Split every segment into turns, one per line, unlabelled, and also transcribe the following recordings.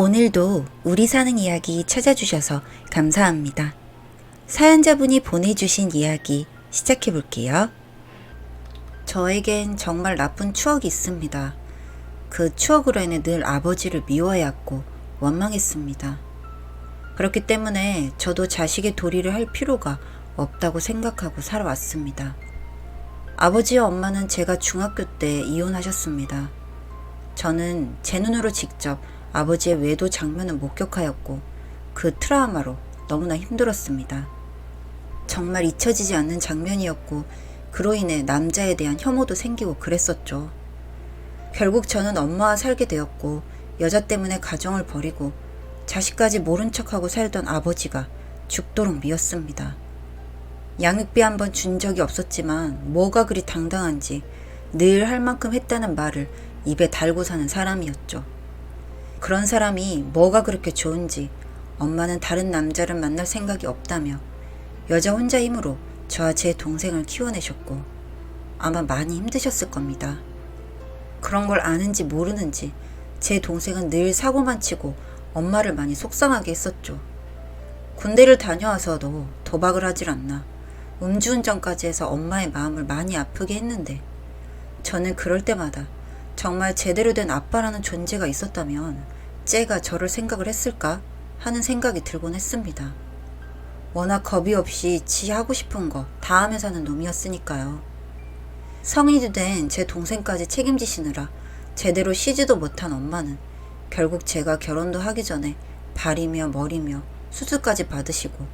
오늘도 우리 사는 이야기 찾아주셔서 감사합니다. 사연자분이 보내주신 이야기 시작해 볼게요. 저에겐 정말 나쁜 추억이 있습니다. 그 추억으로 인해 늘 아버지를 미워해왔고 원망했습니다. 그렇기 때문에 저도 자식의 도리를 할 필요가 없다고 생각하고 살아왔습니다. 아버지와 엄마는 제가 중학교 때 이혼하셨습니다. 저는 제 눈으로 직접 아버지의 외도 장면을 목격하였고 그 트라우마로 너무나 힘들었습니다. 정말 잊혀지지 않는 장면이었고 그로 인해 남자에 대한 혐오도 생기고 그랬었죠. 결국 저는 엄마와 살게 되었고 여자 때문에 가정을 버리고 자식까지 모른 척하고 살던 아버지가 죽도록 미웠습니다. 양육비 한 번 준 적이 없었지만 뭐가 그리 당당한지 늘 할 만큼 했다는 말을 입에 달고 사는 사람이었죠. 그런 사람이 뭐가 그렇게 좋은지 엄마는 다른 남자를 만날 생각이 없다며 여자 혼자 힘으로 저와 제 동생을 키워내셨고 아마 많이 힘드셨을 겁니다. 그런 걸 아는지 모르는지 제 동생은 늘 사고만 치고 엄마를 많이 속상하게 했었죠. 군대를 다녀와서도 도박을 하질 않나 음주운전까지 해서 엄마의 마음을 많이 아프게 했는데 저는 그럴 때마다 정말 제대로 된 아빠라는 존재가 있었다면 쟤가 저를 생각을 했을까 하는 생각이 들곤 했습니다. 워낙 겁이 없이 지 하고 싶은 거 다 하며 사는 놈이었으니까요. 성인이 된 제 동생까지 책임지시느라 제대로 쉬지도 못한 엄마는 결국 제가 결혼도 하기 전에 발이며 머리며 수술까지 받으시고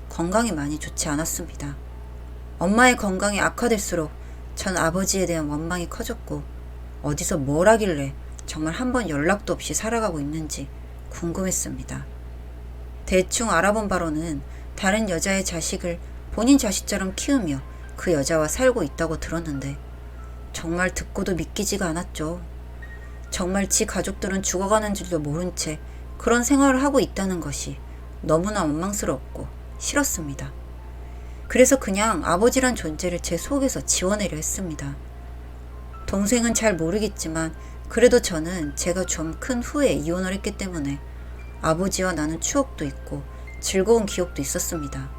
건강이 많이 좋지 않았습니다. 엄마의 건강이 악화될수록 전 아버지에 대한 원망이 커졌고 어디서 뭘 하길래 정말 한 번 연락도 없이 살아가고 있는지 궁금했습니다. 대충 알아본 바로는 다른 여자의 자식을 본인 자식처럼 키우며 그 여자와 살고 있다고 들었는데 정말 듣고도 믿기지가 않았죠. 정말 지 가족들은 죽어가는 줄도 모른 채 그런 생활을 하고 있다는 것이 너무나 원망스럽고 싫었습니다. 그래서 그냥 아버지란 존재를 제 속에서 지워내려 했습니다. 동생은 잘 모르겠지만 그래도 저는 제가 좀 큰 후에 이혼을 했기 때문에 아버지와 나는 추억도 있고 즐거운 기억도 있었습니다.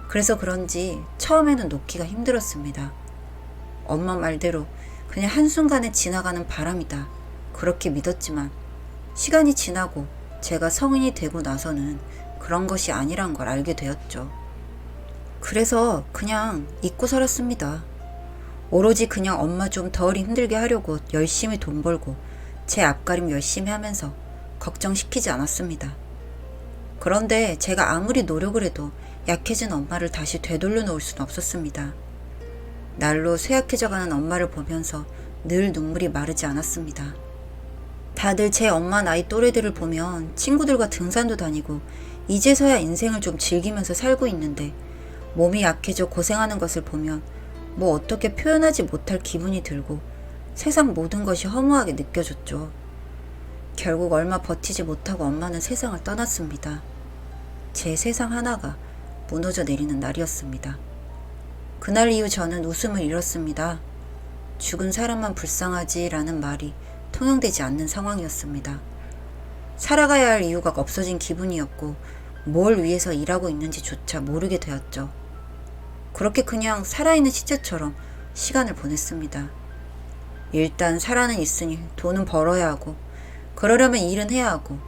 그래서 그런지 처음에는 놓기가 힘들었습니다. 엄마 말대로 그냥 한순간에 지나가는 바람이다 그렇게 믿었지만 시간이 지나고 제가 성인이 되고 나서는 그런 것이 아니란 걸 알게 되었죠. 그래서 그냥 잊고 살았습니다. 오로지 그냥 엄마 좀 덜 힘들게 하려고 열심히 돈 벌고 제 앞가림 열심히 하면서 걱정시키지 않았습니다. 그런데 제가 아무리 노력을 해도 약해진 엄마를 다시 되돌려 놓을 수는 없었습니다. 날로 쇠약해져가는 엄마를 보면서 늘 눈물이 마르지 않았습니다. 다들 제 엄마 나이 또래들을 보면 친구들과 등산도 다니고 이제서야 인생을 좀 즐기면서 살고 있는데 몸이 약해져 고생하는 것을 보면 뭐 어떻게 표현하지 못할 기분이 들고 세상 모든 것이 허무하게 느껴졌죠. 결국 얼마 버티지 못하고 엄마는 세상을 떠났습니다. 제 세상 하나가 무너져 내리는 날이었습니다. 그날 이후 저는 웃음을 잃었습니다. 죽은 사람만 불쌍하지라는 말이 통용되지 않는 상황이었습니다. 살아가야 할 이유가 없어진 기분이었고 뭘 위해서 일하고 있는지조차 모르게 되었죠. 그렇게 그냥 살아있는 시체처럼 시간을 보냈습니다. 일단 살아는 있으니 돈은 벌어야 하고 그러려면 일은 해야 하고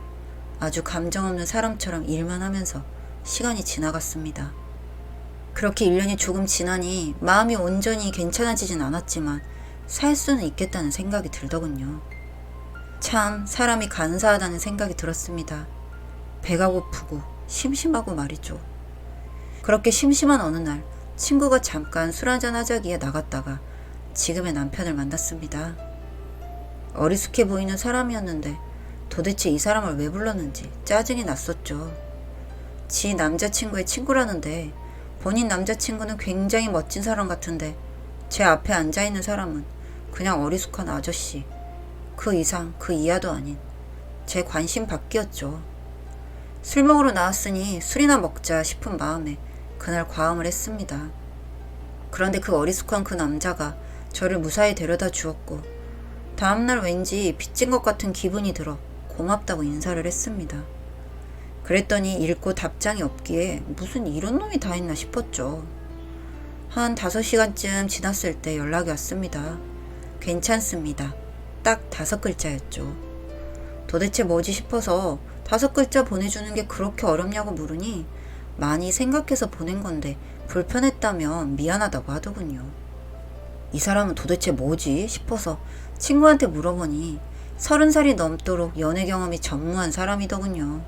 아주 감정 없는 사람처럼 일만 하면서 시간이 지나갔습니다. 그렇게 1년이 조금 지나니 마음이 온전히 괜찮아지진 않았지만 살 수는 있겠다는 생각이 들더군요. 참 사람이 간사하다는 생각이 들었습니다. 배가 고프고 심심하고 말이죠. 그렇게 심심한 어느 날 친구가 잠깐 술 한잔 하자기에 나갔다가 지금의 남편을 만났습니다. 어리숙해 보이는 사람이었는데 도대체 이 사람을 왜 불렀는지 짜증이 났었죠. 지 남자친구의 친구라는데 본인 남자친구는 굉장히 멋진 사람 같은데 제 앞에 앉아있는 사람은 그냥 어리숙한 아저씨, 그 이상 그 이하도 아닌 제 관심 밖이었죠. 술 먹으러 나왔으니 술이나 먹자 싶은 마음에 그날 과음을 했습니다. 그런데 그 어리숙한 그 남자가 저를 무사히 데려다 주었고 다음날 왠지 빚진 것 같은 기분이 들어 고맙다고 인사를 했습니다. 그랬더니 읽고 답장이 없기에 무슨 이런 놈이 다 있나 싶었죠. 한 5시간쯤 지났을 때 연락이 왔습니다. 괜찮습니다. 딱 5글자였죠. 도대체 뭐지 싶어서 5글자 보내주는 게 그렇게 어렵냐고 물으니 많이 생각해서 보낸 건데 불편했다면 미안하다고 하더군요. 이 사람은 도대체 뭐지 싶어서 친구한테 물어보니 30살이 넘도록 연애 경험이 전무한 사람이더군요.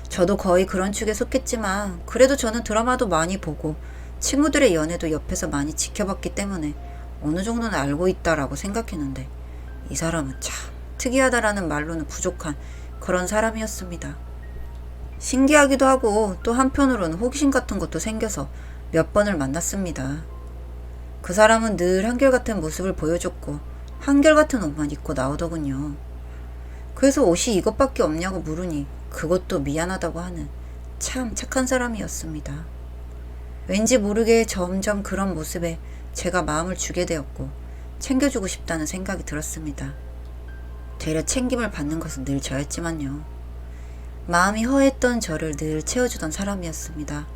저도 거의 그런 축에 속했지만 그래도 저는 드라마도 많이 보고 친구들의 연애도 옆에서 많이 지켜봤기 때문에 어느 정도는 알고 있다라고 생각했는데 이 사람은 참 특이하다라는 말로는 부족한 그런 사람이었습니다. 신기하기도 하고 또 한편으로는 호기심 같은 것도 생겨서 몇 번을 만났습니다. 그 사람은 늘 한결같은 모습을 보여줬고 한결같은 옷만 입고 나오더군요. 그래서 옷이 이것밖에 없냐고 물으니 그것도 미안하다고 하는 참 착한 사람이었습니다. 왠지 모르게 점점 그런 모습에 제가 마음을 주게 되었고 챙겨주고 싶다는 생각이 들었습니다. 되려 챙김을 받는 것은 늘 저였지만요. 마음이 허했던 저를 늘 채워주던 사람이었습니다.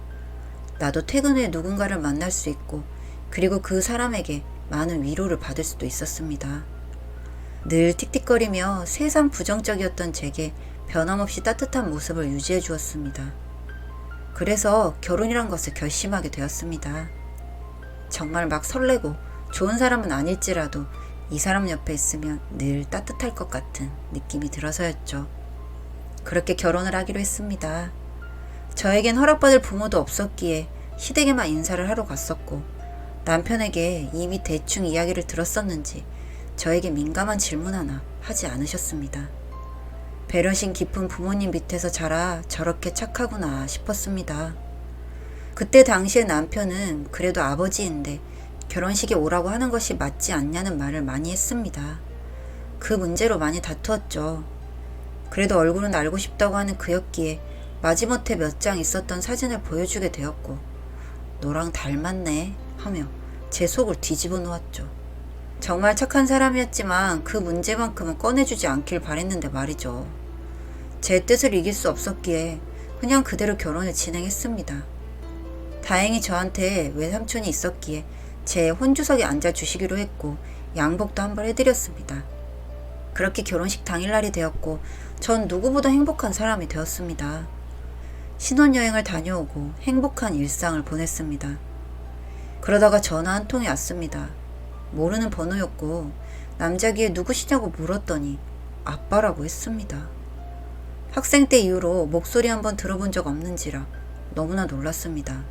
나도 퇴근 후에 누군가를 만날 수 있고 그리고 그 사람에게 많은 위로를 받을 수도 있었습니다. 늘 틱틱거리며 세상 부정적이었던 제게 변함없이 따뜻한 모습을 유지해 주었습니다. 그래서 결혼이란 것을 결심하게 되었습니다. 정말 막 설레고 좋은 사람은 아닐지라도 이 사람 옆에 있으면 늘 따뜻할 것 같은 느낌이 들어서였죠. 그렇게 결혼을 하기로 했습니다. 저에겐 허락받을 부모도 없었기에 시댁에만 인사를 하러 갔었고 남편에게 이미 대충 이야기를 들었었는지 저에게 민감한 질문 하나 하지 않으셨습니다. 배려심 깊은 부모님 밑에서 자라 저렇게 착하구나 싶었습니다. 그때 당시에 남편은 그래도 아버지인데 결혼식에 오라고 하는 것이 맞지 않냐는 말을 많이 했습니다. 그 문제로 많이 다투었죠. 그래도 얼굴은 알고 싶다고 하는 그였기에 마지못해 몇 장 있었던 사진을 보여주게 되었고 너랑 닮았네 하며 제 속을 뒤집어 놓았죠. 정말 착한 사람이었지만 그 문제만큼은 꺼내주지 않길 바랬는데 말이죠. 제 뜻을 이길 수 없었기에 그냥 그대로 결혼을 진행했습니다. 다행히 저한테 외삼촌이 있었기에 제 혼주석에 앉아주시기로 했고 양복도 한번 해드렸습니다. 그렇게 결혼식 당일날이 되었고 전 누구보다 행복한 사람이 되었습니다. 신혼여행을 다녀오고 행복한 일상을 보냈습니다. 그러다가 전화 한 통이 왔습니다. 모르는 번호였고 남자기에 누구시냐고 물었더니 아빠라고 했습니다. 학생 때 이후로 목소리 한번 들어본 적 없는지라 너무나 놀랐습니다.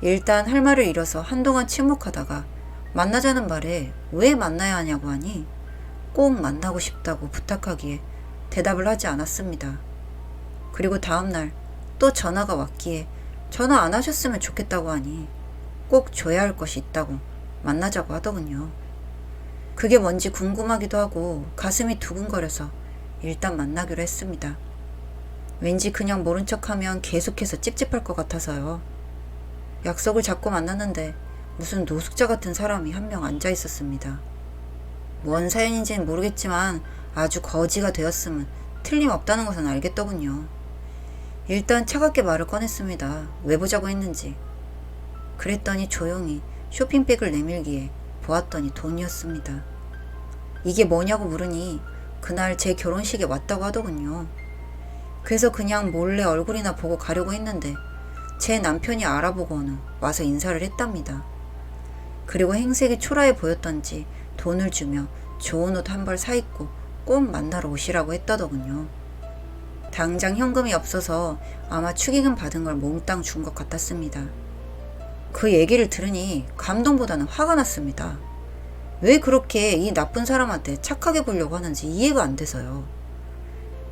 일단 할 말을 잃어서 한동안 침묵하다가 만나자는 말에 왜 만나야 하냐고 하니 꼭 만나고 싶다고 부탁하기에 대답을 하지 않았습니다. 그리고 다음날 또 전화가 왔기에 전화 안 하셨으면 좋겠다고 하니 꼭 줘야 할 것이 있다고 만나자고 하더군요. 그게 뭔지 궁금하기도 하고 가슴이 두근거려서 일단 만나기로 했습니다. 왠지 그냥 모른 척하면 계속해서 찝찝할 것 같아서요. 약속을 잡고 만났는데 무슨 노숙자 같은 사람이 한 명 앉아 있었습니다. 뭔 사연인지는 모르겠지만 아주 거지가 되었으면 틀림없다는 것은 알겠더군요. 일단 차갑게 말을 꺼냈습니다. 왜 보자고 했는지. 그랬더니 조용히 쇼핑백을 내밀기에 보았더니 돈이었습니다. 이게 뭐냐고 물으니 그날 제 결혼식에 왔다고 하더군요. 그래서 그냥 몰래 얼굴이나 보고 가려고 했는데 제 남편이 알아보고는 와서 인사를 했답니다. 그리고 행색이 초라해 보였던지 돈을 주며 좋은 옷 한 벌 사입고 꼭 만나러 오시라고 했다더군요. 당장 현금이 없어서 아마 축의금 받은 걸 몽땅 준 것 같았습니다. 그 얘기를 들으니 감동보다는 화가 났습니다. 왜 그렇게 이 나쁜 사람한테 착하게 보려고 하는지 이해가 안 돼서요.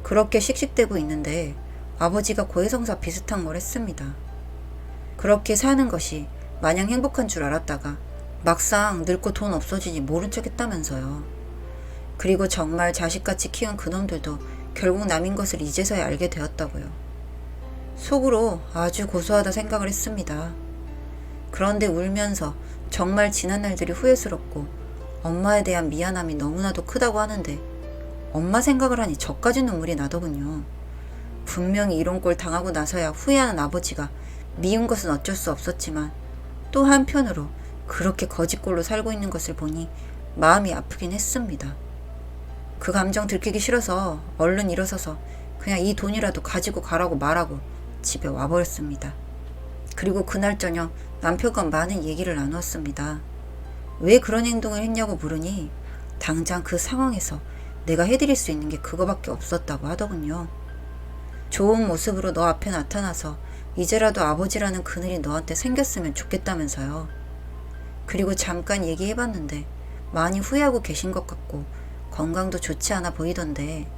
그렇게 씩씩대고 있는데 아버지가 고해성사 비슷한 걸 했습니다. 그렇게 사는 것이 마냥 행복한 줄 알았다가 막상 늙고 돈 없어지니 모른 척 했다면서요. 그리고 정말 자식같이 키운 그놈들도 결국 남인 것을 이제서야 알게 되었다고요. 속으로 아주 고소하다 생각을 했습니다. 그런데 울면서 정말 지난 날들이 후회스럽고 엄마에 대한 미안함이 너무나도 크다고 하는데 엄마 생각을 하니 저까지 눈물이 나더군요. 분명히 이런 꼴 당하고 나서야 후회하는 아버지가 미운 것은 어쩔 수 없었지만 또 한편으로 그렇게 거짓꼴로 살고 있는 것을 보니 마음이 아프긴 했습니다. 그 감정 들키기 싫어서 얼른 일어서서 그냥 이 돈이라도 가지고 가라고 말하고 집에 와버렸습니다. 그리고 그날 저녁 남편과 많은 얘기를 나누었습니다. 왜 그런 행동을 했냐고 물으니 당장 그 상황에서 내가 해드릴 수 있는 게 그거밖에 없었다고 하더군요. 좋은 모습으로 너 앞에 나타나서 이제라도 아버지라는 그늘이 너한테 생겼으면 좋겠다면서요. 그리고 잠깐 얘기해봤는데 많이 후회하고 계신 것 같고 건강도 좋지 않아 보이던데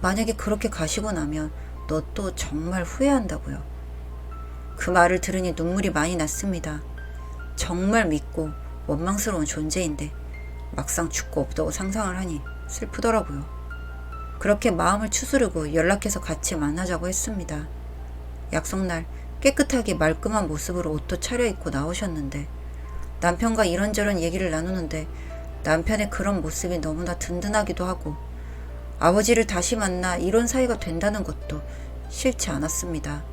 만약에 그렇게 가시고 나면 너 또 정말 후회한다고요. 그 말을 들으니 눈물이 많이 났습니다. 정말 믿고 원망스러운 존재인데 막상 죽고 없다고 상상을 하니 슬프더라고요. 그렇게 마음을 추스르고 연락해서 같이 만나자고 했습니다. 약속날 깨끗하게 말끔한 모습으로 옷도 차려입고 나오셨는데 남편과 이런저런 얘기를 나누는데 남편의 그런 모습이 너무나 든든하기도 하고 아버지를 다시 만나 이런 사이가 된다는 것도 싫지 않았습니다.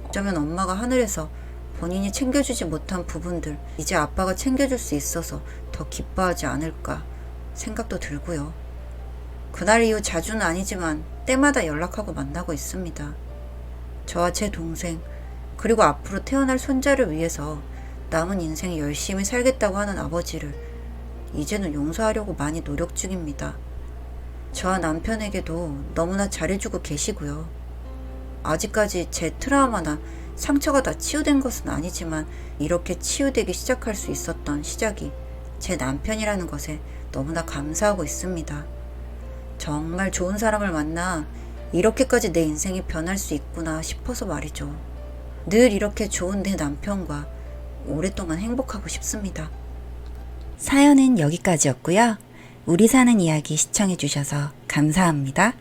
어쩌면 엄마가 하늘에서 본인이 챙겨주지 못한 부분들 이제 아빠가 챙겨줄 수 있어서 더 기뻐하지 않을까 생각도 들고요. 그날 이후 자주는 아니지만 때마다 연락하고 만나고 있습니다. 저와 제 동생 그리고 앞으로 태어날 손자를 위해서 남은 인생 열심히 살겠다고 하는 아버지를 이제는 용서하려고 많이 노력 중입니다. 저와 남편에게도 너무나 잘해주고 계시고요. 아직까지 제 트라우마나 상처가 다 치유된 것은 아니지만 이렇게 치유되기 시작할 수 있었던 시작이 제 남편이라는 것에 너무나 감사하고 있습니다. 정말 좋은 사람을 만나 이렇게까지 내 인생이 변할 수 있구나 싶어서 말이죠. 늘 이렇게 좋은 내 남편과 오랫동안 행복하고 싶습니다.
사연은 여기까지였고요. 우리 사는 이야기 시청해주셔서 감사합니다.